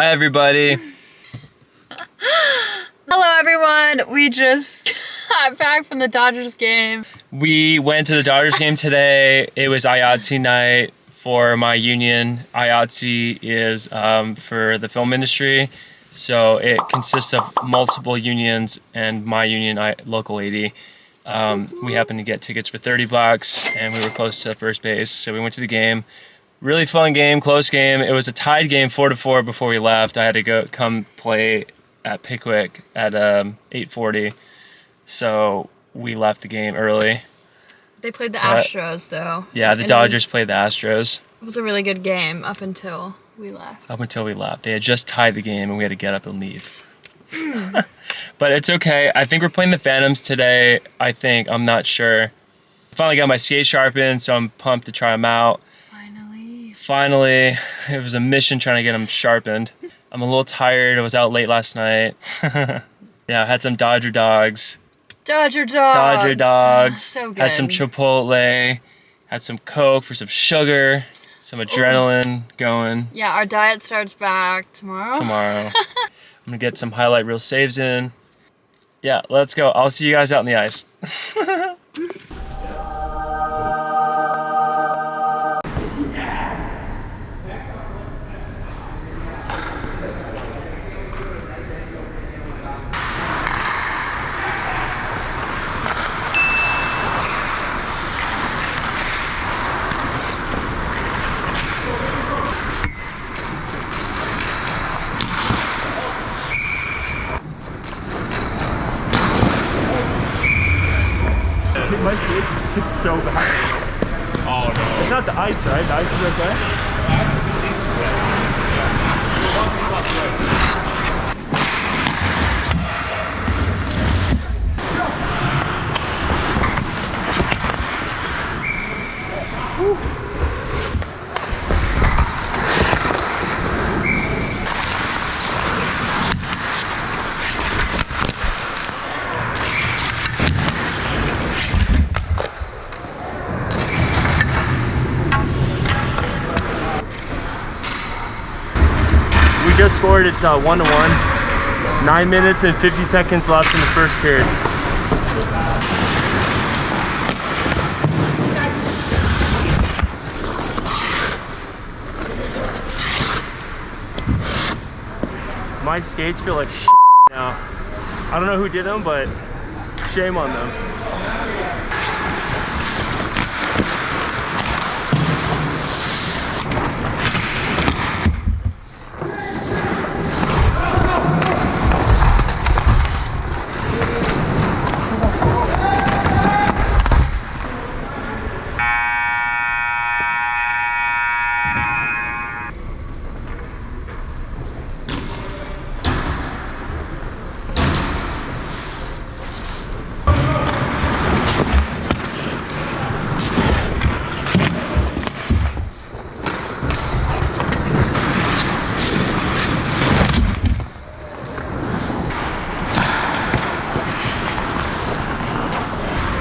Hi, everybody. Hello, everyone. We just got back from the Dodgers game. We went to the Dodgers game today. It was IATSE night for my union. IATSE is for the film industry. So it consists of multiple unions and my union, Local 80. We happened to get tickets for $30 and we were close to first base. So we went to the game. Really fun game, close game. It was a tied game, 4-4 before we left. I had to come play at Pickwick at 8:40. So we left the game early. They played the Astros, though. Yeah, the Dodgers played the Astros. It was a really good game up until we left. They had just tied the game and we had to get up and leave. But it's okay. I think we're playing the Phantoms today. I'm not sure. Finally got my skate sharpened, so I'm pumped to try them out. Finally, it was a mission trying to get them sharpened. I'm a little tired. I was out late last night. Yeah, I had some Dodger dogs. Dodger dogs. So good. Had some Chipotle. Had some Coke for some sugar. Some adrenaline going. Yeah, our diet starts back tomorrow. I'm gonna get some highlight reel saves in. Yeah, let's go. I'll see you guys out in the ice. My skate is so bad. Oh no. It's not the ice, right? The ice is right there? We just scored. It's 1-1. 9 minutes and 50 seconds left in the first period. My skates feel like shit now. I don't know who did them, but shame on them.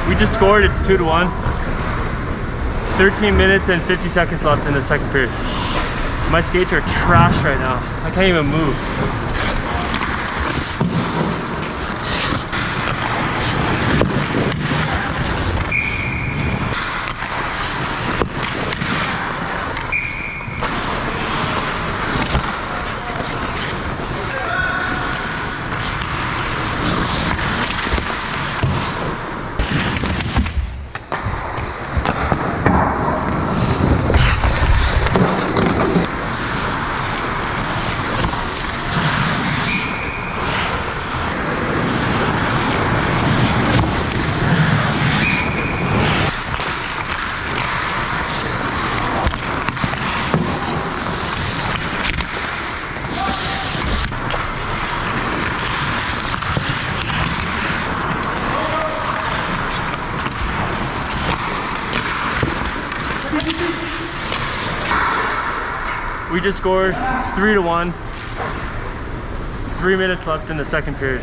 We just scored. It's 2-1. 13 minutes and 50 seconds left in the second period. My skates are trash right now. I can't even move. We just scored. It's 3-1. 3 minutes left in the second period.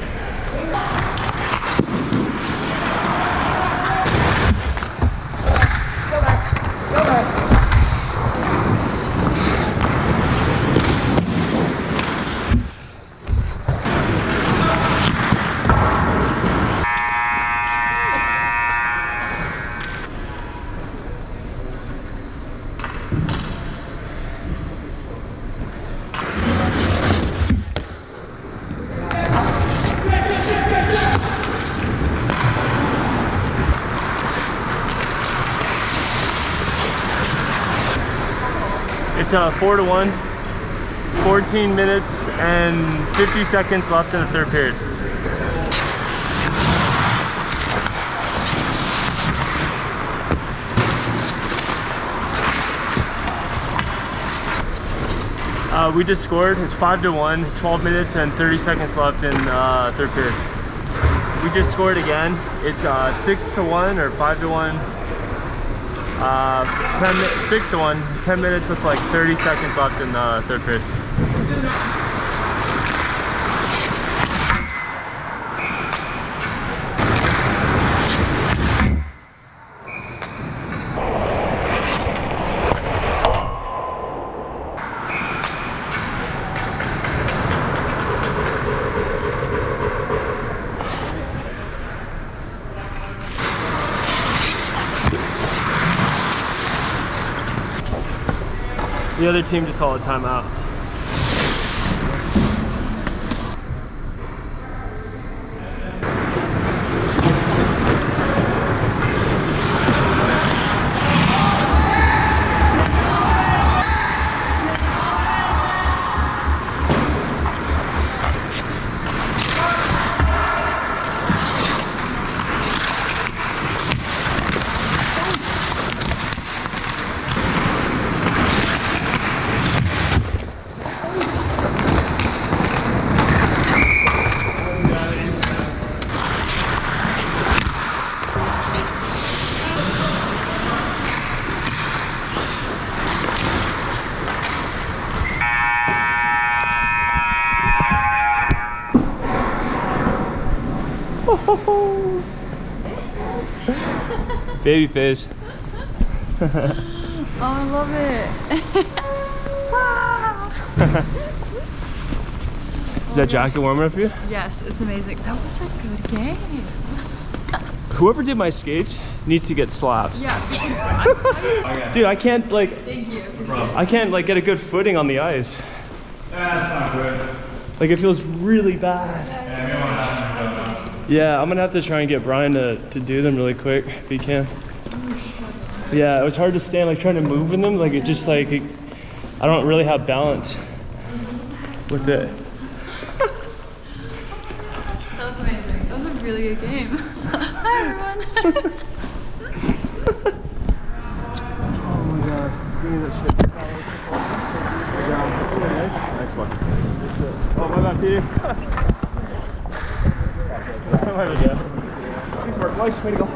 It's 4-1. 14 minutes and 50 seconds left in the third period. We just scored. It's 5-1, 12 minutes and 30 seconds left in third period. We just scored again. It's 6-1 or 5-1. 6-1, 10 minutes with like 30 seconds left in the third period. The other team just called a timeout. Baby face. Oh, I love it. Is that jacket warm enough for you? Yes, it's amazing. That was a good game. Whoever did my skates needs to get slapped. Yes. Dude, I can't like. Thank you. I can't like get a good footing on the ice. That's not good. Like it feels really bad. Yeah, I'm gonna have to try and get Brian to do them really quick if he can. Yeah, it was hard to stand, like trying to move in them. Like it just like, I don't really have balance with it. That was amazing. That was a really good game. Hi, everyone. Oh my god. Give me that shit. Nice one. Oh, my bad, Peter. My bad, yeah. Thanks, Mark. Nice way to go.